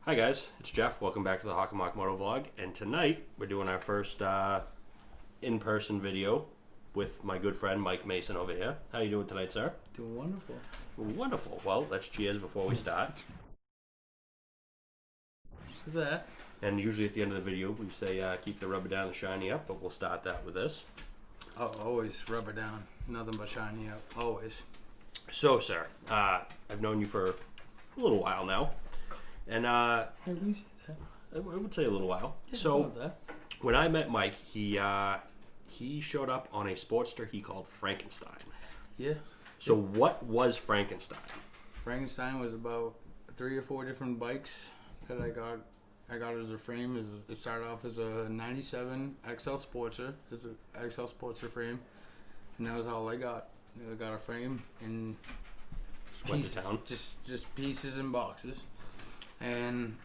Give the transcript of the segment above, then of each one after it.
Hi guys, it's Jeff. Welcome back to the Hockamock Motovlog. And tonight we're doing our first in-person video with my good friend Mike Mason over here. How you doing tonight, sir? Doing wonderful. Wonderful. Well, let's cheers before we start. So that. And usually at the end of the video we say keep the rubber down and shiny up, but we'll start that with this. Oh, always rubber down. Nothing but shiny up. Always. So, sir, I've known you for a little while now. And I would say a little while. Yeah, so when I met Mike, he showed up on a Sportster he called Frankenstein. Yeah. So what was Frankenstein? Frankenstein was about 3 or 4 different bikes that I got. I got as a frame. It started off as a '97 XL Sportster. It's an XL Sportster frame, and that was all I got. I got a frame and Went to town. Just pieces and boxes. And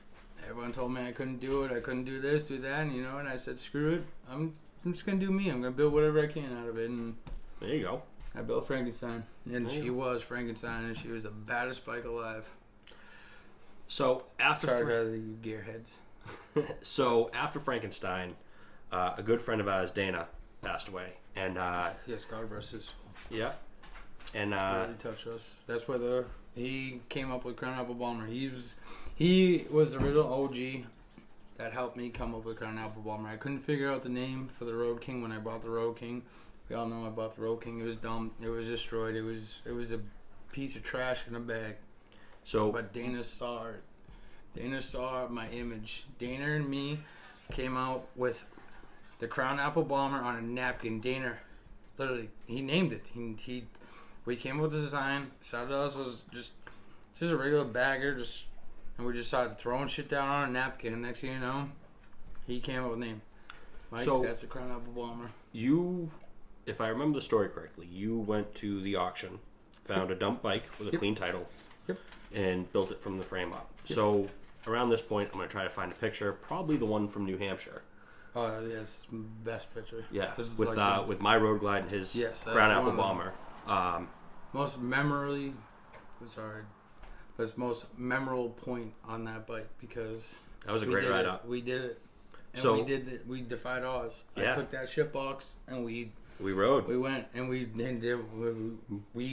everyone told me I couldn't do it. I couldn't do this, do that, and and I said, screw it. I'm just gonna do me. I'm gonna build whatever I can out of it. And there you go. I built Frankenstein, and she was Frankenstein, and she was the baddest bike alive. So after you gearheads. So after Frankenstein, a good friend of ours, Dana, passed away, and yes, God rest his soul. Yeah, and really touched us. That's where he came up with Crown Apple Bomber. He was the original OG that helped me come up with Crown Apple Bomber. I couldn't figure out the name for the Roadking when I bought the Roadking. We all know I bought the Roadking. It was dumb. It was destroyed. It was a piece of trash in a bag. So, but Dana saw it. Dana saw my image. Dana and me came out with the Crown Apple Bomber on a napkin. Dana, literally, he named it. We came up with the design. Started us was just a regular bagger, and we just started throwing shit down on a napkin. And next thing you know, he came up with a name. Mike, so that's the Crown Apple Bomber. You, if I remember the story correctly, you went to the auction, found a dump bike with a clean title, and built it from the frame up. So around this point, I'm going to try to find a picture, probably the one from New Hampshire. Oh, yeah, it's the best picture. Yeah, with my Roadglide and his Crown Apple Bomber. Most memorably, but it's most memorable point on that bike because that was a great ride up. We did it, and we defied Oz. Yeah. I took that shit box and we rode. We went and we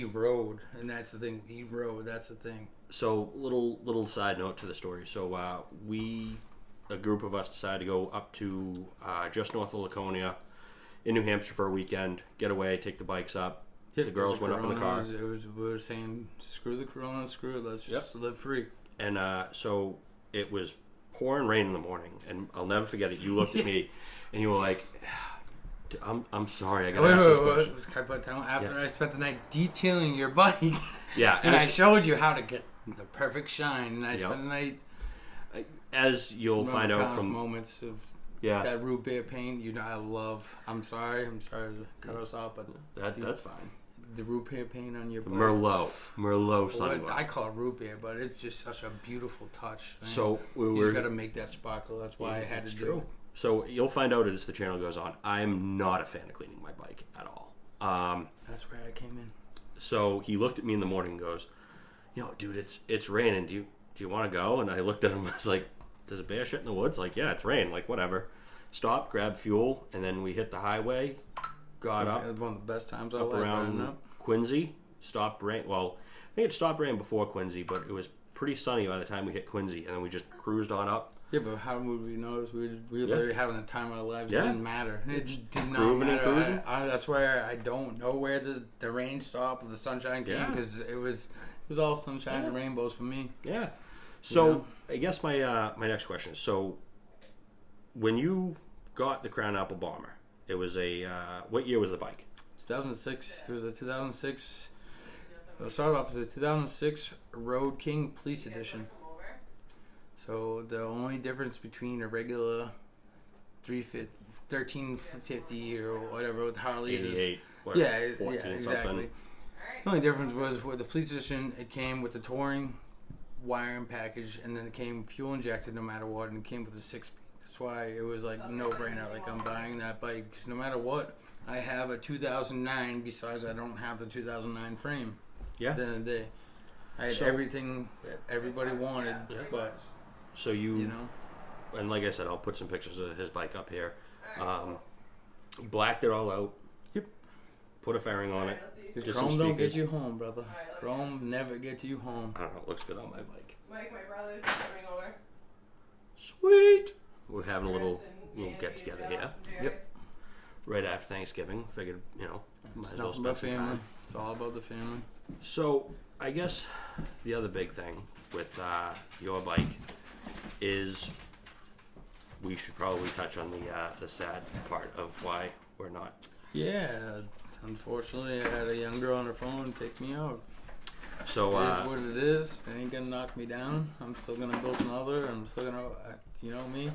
rode, and that's the thing. We rode. That's the thing. So little side note to the story. So a group of us decided to go up to just north of Laconia in New Hampshire for a weekend, get away, take the bikes up. The girls went up in the car. We were saying, screw the Corona, screw it, let's just live free. And so it was pouring rain in the morning, and I'll never forget it. You looked at me, and you were like, I'm sorry, I got to ask this question. Can I put time after I spent the night detailing your bike? Yeah. And I showed you how to get the perfect shine, and I spent the night... As you'll find out from... moments of... Yeah. That root beer paint, I love. I'm sorry to cut us off, but that's fine. The root beer paint on your bike. Merlot Sunny. I call it root beer, but it's just such a beautiful touch. Man. So you got to make that sparkle. That's why I had to do it. So you'll find out as the channel goes on. I'm not a fan of cleaning my bike at all. That's where I came in. So he looked at me in the morning and goes, dude, it's raining. Do you want to go? And I looked at him. I was like, does a bear shit in the woods? Like, yeah, it's rain. Like, whatever. Stopped, grabbed fuel, and then we hit the highway. Got up. It was one of the best times up around Quincy. Stopped rain. Well, I think it stopped rain before Quincy, but it was pretty sunny by the time we hit Quincy, and then we just cruised on up. Yeah, but how would we notice? We were literally having the time of our lives. It didn't matter. It just did not matter. That's why I don't know where the rain stopped or the sunshine came, because it was all sunshine and rainbows for me. Yeah. So I guess my next question is, so when you got the Crown Apple Bomber, it was what year was the bike? 2006. It was a 2006. It started off as a 2006 Roadking Police Edition. So the only difference between a regular 1350 or whatever with Harleys 88, is 14 exactly. something. The only difference was with the Police Edition, it came with the touring wiring package, and then it came fuel injected no matter what, and it came with a 6-speed. That's why it was like no brainer. Like, I'm buying that bike because no matter what, I have a 2009. Besides, I don't have the 2009 frame. Yeah. At the end of the day, I had everything that everybody wanted, but So You know. and like I said, I'll put some pictures of his bike up here. He blacked it all out. Yep. Put a fairing on it. Just some Chrome don't speakers. get you home, brother. Chrome never gets you home. I don't know. It looks good on my bike. Mike, my brother's coming over. Sweet. We're having a little get together here. Yep. Right after Thanksgiving, figured might It's as well nothing spend but some family. time. It's all about the family. So I guess the other big thing with your bike is we should probably touch on the sad part of why we're not. Yeah, unfortunately, I had a young girl on her phone take me out. So It is what it is. It ain't gonna knock me down. I'm still gonna build another. I'm still gonna, you know me.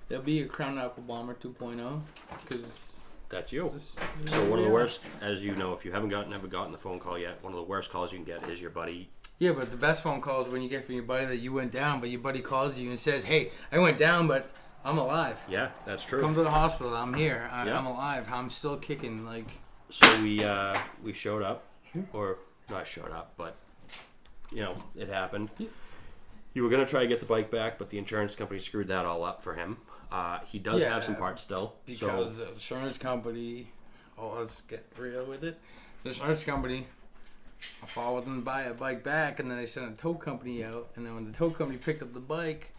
There'll be a Crown Apple Bomber 2.0 because that's you. just, So one of the worst, as you know, if you haven't ever gotten the phone call yet, one of the worst calls you can get is your buddy. Yeah, but the best phone call is when you get from your buddy that you went down, but your buddy calls you and says, "Hey, I went down, but I'm alive. Yeah, that's true. Come to the hospital. I'm here. Yeah. I'm alive. I'm still kicking." Like, So we showed up, or not showed up, but it happened. You were gonna try to get the bike back, but the insurance company screwed that all up for him. He does have some parts still. because the insurance company, let's get real with it. The insurance company, I followed them to buy a bike back, and then they sent a tow company out. And then when the tow company picked up the bike,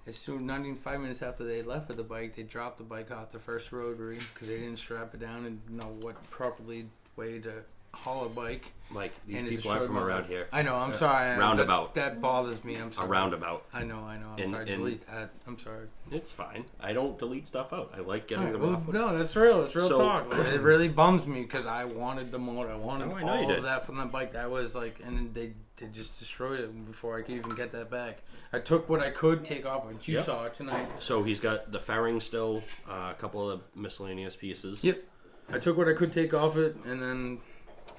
as soon, not even 5 minutes after they left with the bike, they dropped the bike off the first rotary because they didn't strap it down and know what properly way to haul a bike. Like these And it people aren't destroyed from my around life. here. I know. I'm sorry. Roundabout. That bothers me. I'm sorry. A roundabout. I know. I'm And- sorry. and- Delete that. I'm sorry. It's fine. I don't delete stuff out. I like getting Alright, them well, off. no, that's real. It's real So- talk. Like, it really bums me because I wanted the motor. I wanted Oh, I know you all did. of that from that bike. That was like, and they just destroyed it before I could even get that back. I took what I could take off, which you Yep. saw tonight. So he's got the fairing still, a couple of miscellaneous pieces. Yep. I took what I could take off it, and then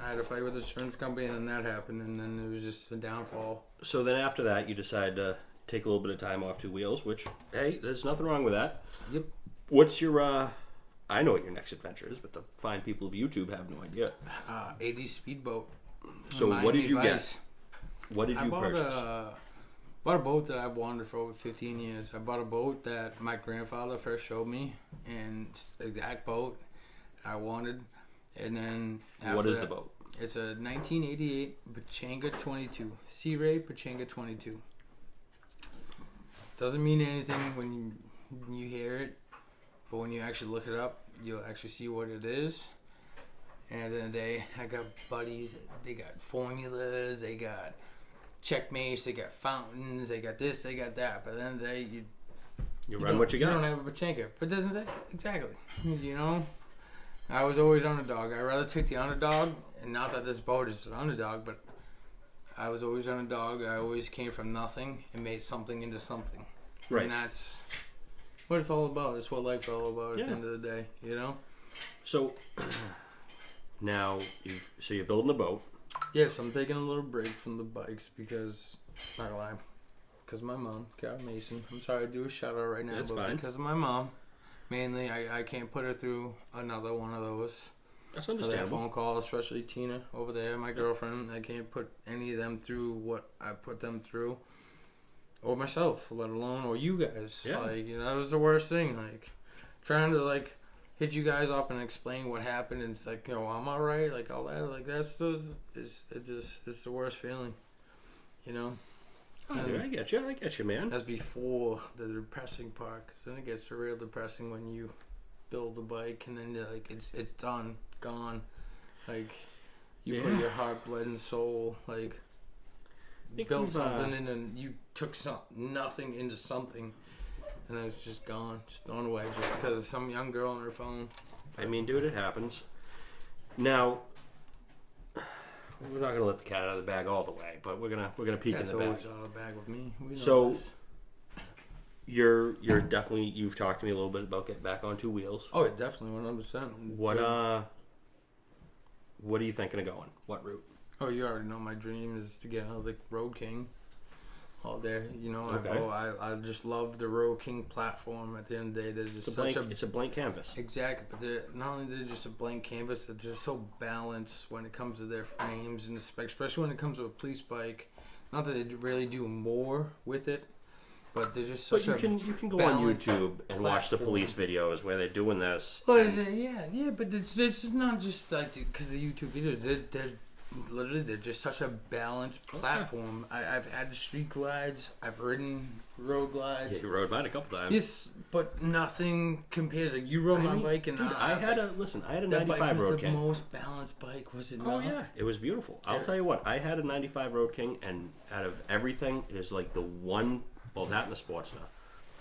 I had a fight with the insurance company, and then that happened, and then it was just a downfall. So then after that, you decide to take a little bit of time off two wheels, which, hey, there's nothing wrong with that. Yep. What's your, I know what your next adventure is, but the fine people of YouTube have no idea. 80 speedboat. So what Miami did you Vice. get? What did I you bought purchase? bought a boat that I've wanted for over 15 years. I bought a boat that my grandfather first showed me, and it's the exact boat I wanted. And then after What is that, the boat? It's a 1988 Pachanga 22, Sea Ray Pachanga 22. Doesn't mean anything when you hear it, but when you actually look it up, you'll actually see what it is. And at the end of the day, I got buddies. They got formulas. They got checkmates. They got fountains. They got this. They got that. But at the end of the day, You run what you got. You don't have a Pachenka. But doesn't that exactly? You know, I was always underdog. I'd rather take the underdog, and not that this boat is an underdog, but I was always underdog. I always came from nothing and made something into something. Right. And that's what it's all about. It's what life's all about Yeah. at the end of the day. You know. So now you're building the boat. Yes, I'm taking a little break from the bikes because, not gonna lie, because my mom, Carol Mason. I'm sorry to do a shout out right now, That's but fine. because of my mom, mainly, I can't put her through another one of those. That's That understandable. phone call, especially Tina over there, my girlfriend. I can't put any of them through what I put them through, or myself, let alone or you guys. Yeah. Like, you know, that was the worst thing. Like, trying to like hit you guys up and explain what happened, and it's like, I'm all right, like all that, like that's it's the worst feeling, you know. Oh, dude, I get you, man. That's before the depressing part, because then it gets real depressing when you build the bike and then like it's done, gone, like you put Yeah. your heart, blood, and soul, like Think built we've, something in, and you took nothing into something, and then it's just gone, just thrown away, just because of some young girl on her phone. I mean, dude, it happens. Now, we're not gonna let the cat out of the bag all the way, but we're gonna peek That's in the bag. always out of the bag with me. We know So- this. You're definitely, you've talked to me a little bit about getting back on two wheels. Oh, definitely 100%. What are you thinking of going? What route? Oh, you already know my dream is to get on the Roadking all day. You know, Okay. I just love the Roadking platform. At the end of the day, they're just It's a blank canvas. exactly. But not only they're just a blank canvas, they're just so balanced when it comes to their frames and the specs, especially when it comes to a police bike. Not that they really do more with it, but they're just But such you can go on balanced YouTube and watch the platform. police videos where they're doing this. But and- yeah, but it's not just like because the YouTube videos. They're just such a balanced platform. I've had street glides. I've ridden road glides. yeah, you rode mine a couple times. Yes, but nothing compares. Like you rode my bike, and dude, I had a 95 bike was Road the King. most balanced bike, was it Oh not? yeah, it was beautiful. I'll tell you what, I had a 95 Road King, and out of everything, it is like the one. Well, that and the Sportster,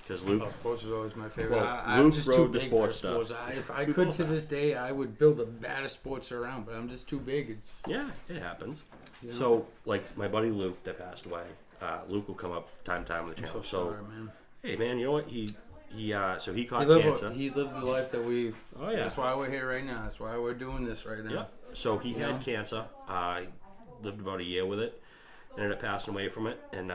because Luke. Oh, sports is always my favorite. Well, I'm Luke just rode too the big for Sportster. sports. If I could to this day, I would build a baddest sports around, but I'm just too big. It's Yeah, it happens. you know? So, like my buddy Luke that passed away, Luke will come up time to time on the I'm channel. so So, sorry, man. hey man, you know what? He caught He cancer. lived the life that we. Oh yeah. That's why we're here right now. That's why we're doing this right now. Yeah. So he Yeah. had cancer. Lived about a year with it. Ended up passing away from it. And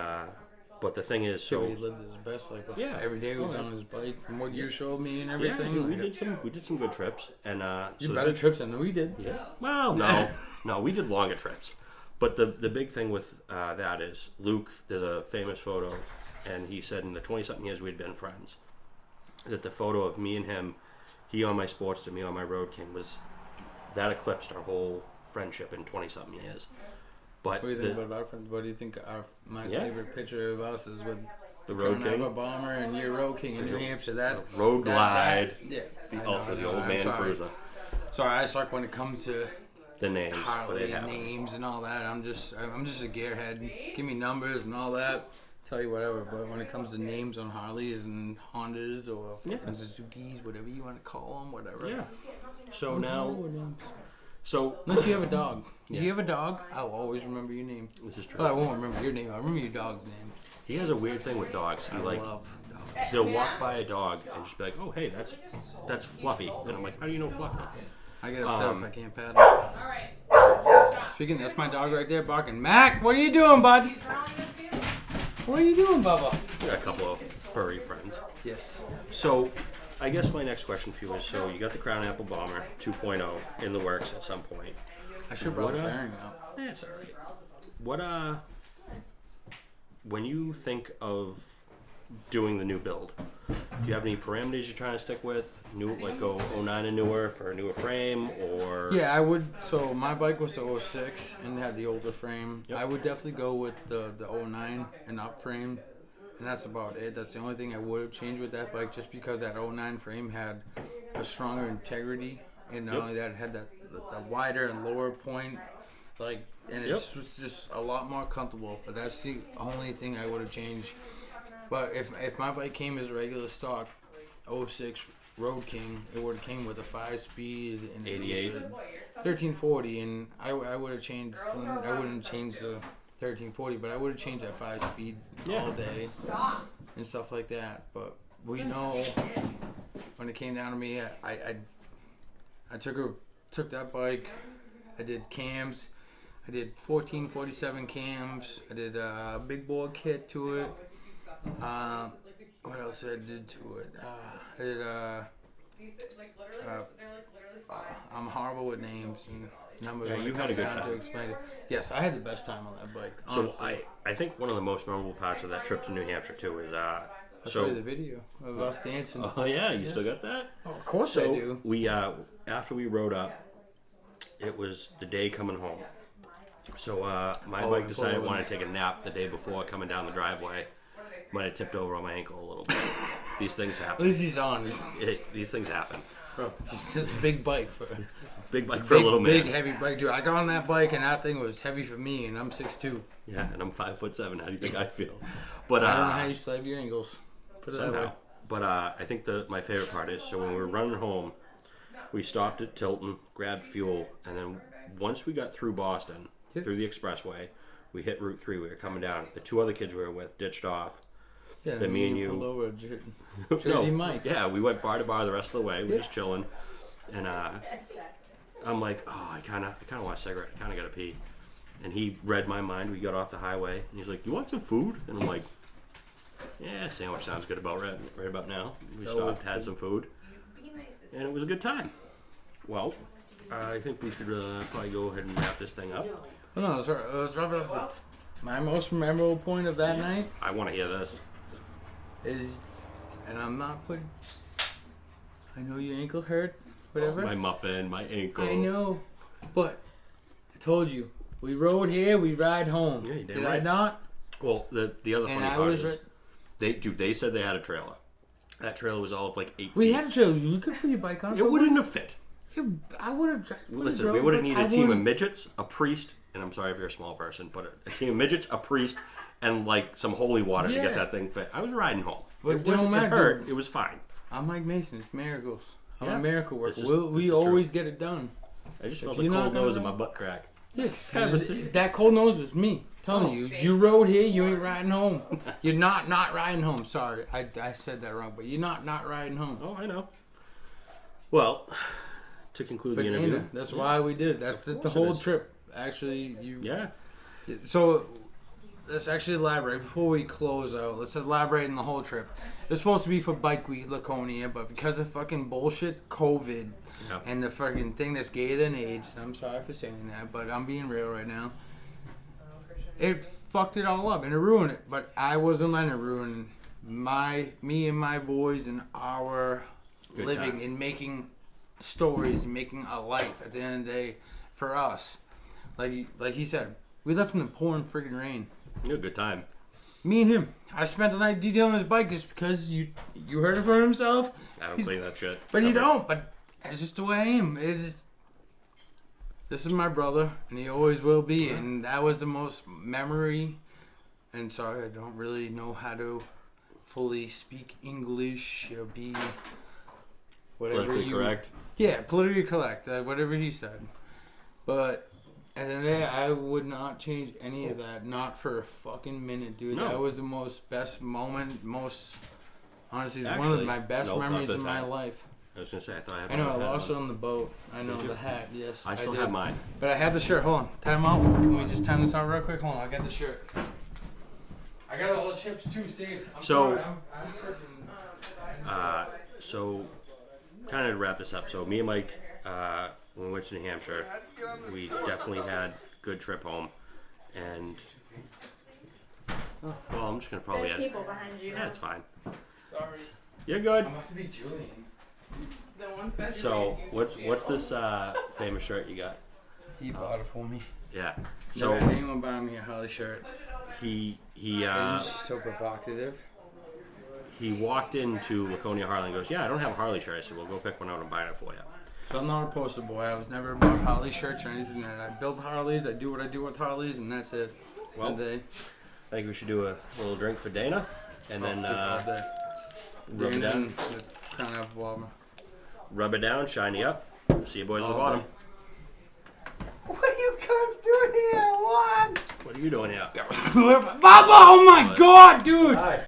but the thing is, So so he lived his best life. Yeah. Every day he was Oh, yeah. on his bike. From what you showed me and yeah, everything. dude, we did some good trips. And You so better trips than we did. yeah. Well, no, we did longer trips. But the big thing with that is Luke. There's a famous photo, and he said in the 20-something years we'd been friends, that the photo of me and him, he on my Sportster, me on my Road King, was that eclipsed our whole friendship in 20-something years. But What do you think about our friends? What do you think my Yeah. favorite picture of us is with the Road Crown Apple King, Bomber and your Roadking in New Hampshire? That Roadglide, yeah. also the old I'm man sorry. cruiser, Sorry, I suck when it comes to the names, but Harley it happens. names and all that. I'm just a gearhead. Give me numbers and all that. Tell you whatever. But when it comes to names on Harleys and Hondas or Yeah. fucking Suzuki's, whatever you want to call them, whatever. Yeah. So now, so Unless you have a dog. Yeah. If you have a dog, I'll always remember your name. this is Well, I true. won't remember your name. I'll remember your dog's name. He has a weird thing with dogs. He I like love dogs. he'll walk by a dog and just be like, "Oh, hey, that's Fluffy," and I'm like, "How do you know Fluffy?" I get upset Um, if I can't pat him. Alright. Speaking, that's my dog right there barking. Mac, what are you doing, bud? He's growling this here. What are you doing, Bubba? We got a couple of furry friends. Yes. So, I guess my next question for you is: so you got the Crown Apple Bomber 2.0 in the works at some point. I should have brought the What, bearing out. That's all right. What when you think of doing the new build, do you have any parameters you're trying to stick with? New, like go 09 and newer for a newer frame, or Yeah, I would. So my bike was the 06 and had the older frame. Yep. I would definitely go with the 09 and up frame. And that's about it. That's the only thing I would have changed with that bike, just because that 09 frame had a stronger integrity. And not Yep. only that, it had the wider and lower point. Like, and it Yep. was just a lot more comfortable. But that's the only thing I would have changed. But if my bike came as a regular stock 06 Road King, it would have came with a 5-speed and 88. 1340, and I would have changed. I wouldn't change the 1340, but I would have changed that 5-speed Yeah. all day and stuff like that. But we know when it came down to me, I took that bike. I did cams. I did 1447 cams. I did a big bore kit to it. What else did I did to it? I did These, like, literally, they're like literally flies. I'm horrible with names and numbers. Yeah, when you it had a comes good down time. to explain it. Yes, I had the best time on that bike. so Honestly. I think one of the most memorable parts of that trip to New Hampshire too is I'll show you the so video of us dancing. oh yeah, you still Yes. got that? Oh, of course So I do. we after we rode up, it was the day coming home. So my Oh, bike I decided I pulled wanted to take a nap the day before coming down the driveway. Might have tipped over on my ankle a little bit. These things At happen. least he's on. These things happen. Bro, it's a big bike for Big bike for a little man. big heavy bike, dude. I got on that bike and that thing was heavy for me, and I'm 6'2". Yeah, and I'm 5'7". How do you think I feel? But I don't know how you still have your angles. Put it that way. somehow. But I think my favorite part is, so when we were running home, we stopped at Tilton, grabbed fuel, and then once we got through Boston, Yeah. through the expressway, we hit Route 3. We were coming down. The two other kids we were with ditched off. Yeah, Then me and you- pulled over No, Jersey Mike's. yeah, we went bar to bar the rest of the way. We were just chilling, and I'm like, oh, I kind of want a cigarette. I kind of got to pee. And he read my mind. We got off the highway, and he's like, "You want some food?" And I'm like, "Yeah, sandwich sounds good about right about now." We Always stopped, had good. some food, and it was a good time. Well, I think we should probably go ahead and wrap this thing up. Oh, no, let's wrap it up with my most memorable point of that night. I want to hear this. is, and I'm not putting. I know your ankle hurt, whatever. My muffin, my ankle. I know, but I told you we rode here, we ride home. Yeah, you damn Did right. I not? Well, the other And funny I part was is, right. they said they had a trailer. That trailer was all of like 8 We feet. had a trailer. You could put your bike on. It wouldn't have fit. I would have. Listen, we would have needed a team of midgets, a priest, and I'm sorry if you're a small person, but a team of midgets, a priest, and like some holy water to Yeah. get that thing fit. I was riding home. But It it don't wasn't it matter. hurt. It was fine. I'm like Mason. It's miracles. I'm Yeah. a miracle worker. This is We true. always get it done. I just If felt a you're not cold gonna nose in my ride- butt crack. That cold nose was me. Telling Oh. you rode here. You ain't riding home. You're not riding home. Sorry, I said that wrong. But you're not riding home. Oh, I know. Well, to conclude But the interview. Dana, that's why we did it. That's Of the course it whole is. trip. Actually, you. Yeah. So let's actually elaborate before we close out. Let's elaborate on the whole trip. It's supposed to be for Bike Week Laconia, but because of fucking bullshit COVID Yeah. and the fucking thing that's gayer than AIDS, I'm sorry for saying that, but I'm being real right now. It fucked it all up and it ruined it. But I wasn't letting it ruin me and my boys and our Good living time. and making stories and making a life at the end of the day for us. Like he said, we left in the pouring friggin' rain. You had a good time. Me and him. I spent the night detailing his bike just because you heard it from himself. I don't He's- clean that shit. But you Ever. don't. But it's just the way I am. This is my brother, and he always will be. And that was the most memory. And sorry, I don't really know how to fully speak English or be whatever Politically you. correct. Yeah, politically correct. Whatever he said. But at the end of the day, I would not change any of that. Not for a fucking minute, dude. No. That was the most best moment. Honestly, one Actually, of my best nope, not memories this in my hat. life. I was gonna say I thought I had. I know I had lost it one. on the boat. I know Did you? the hat. Yes, I still did. have mine. But I have the shirt. Hold on. Time out. Can we just time this out real quick? Hold on. I got the shirt. I got all the chips too safe. I'm So- sorry, I'm freaking. So, kind of to wrap this up. So, me and Mike, when we went to New Hampshire, we definitely had good trip home, and well, I'm just gonna probably There's edit. people behind you. Yeah, it's fine. Sorry. You're good. I must be Julian. The ones that So, what's this famous shirt you got? He bought it for me. Yeah. So So anyone buy me a Harley shirt? he Isn't she so provocative? he walked into Laconia Harley and goes, "Yeah, I don't have a Harley shirt." I said, "Well, go pick one out and buy it for you." So I'm not a poster boy. I was never about Harley shirts or anything. That I build Harleys. I do what I do with Harleys, and that's it. Well, All day. I think we should do a little drink for Dana, and then All day. rub it down, Kind of warmer. rub it down, shiny up. See you boys on the All bottom. day. What are you cunts doing here? What? What are you doing here? Baba! Oh my god, dude! Hi.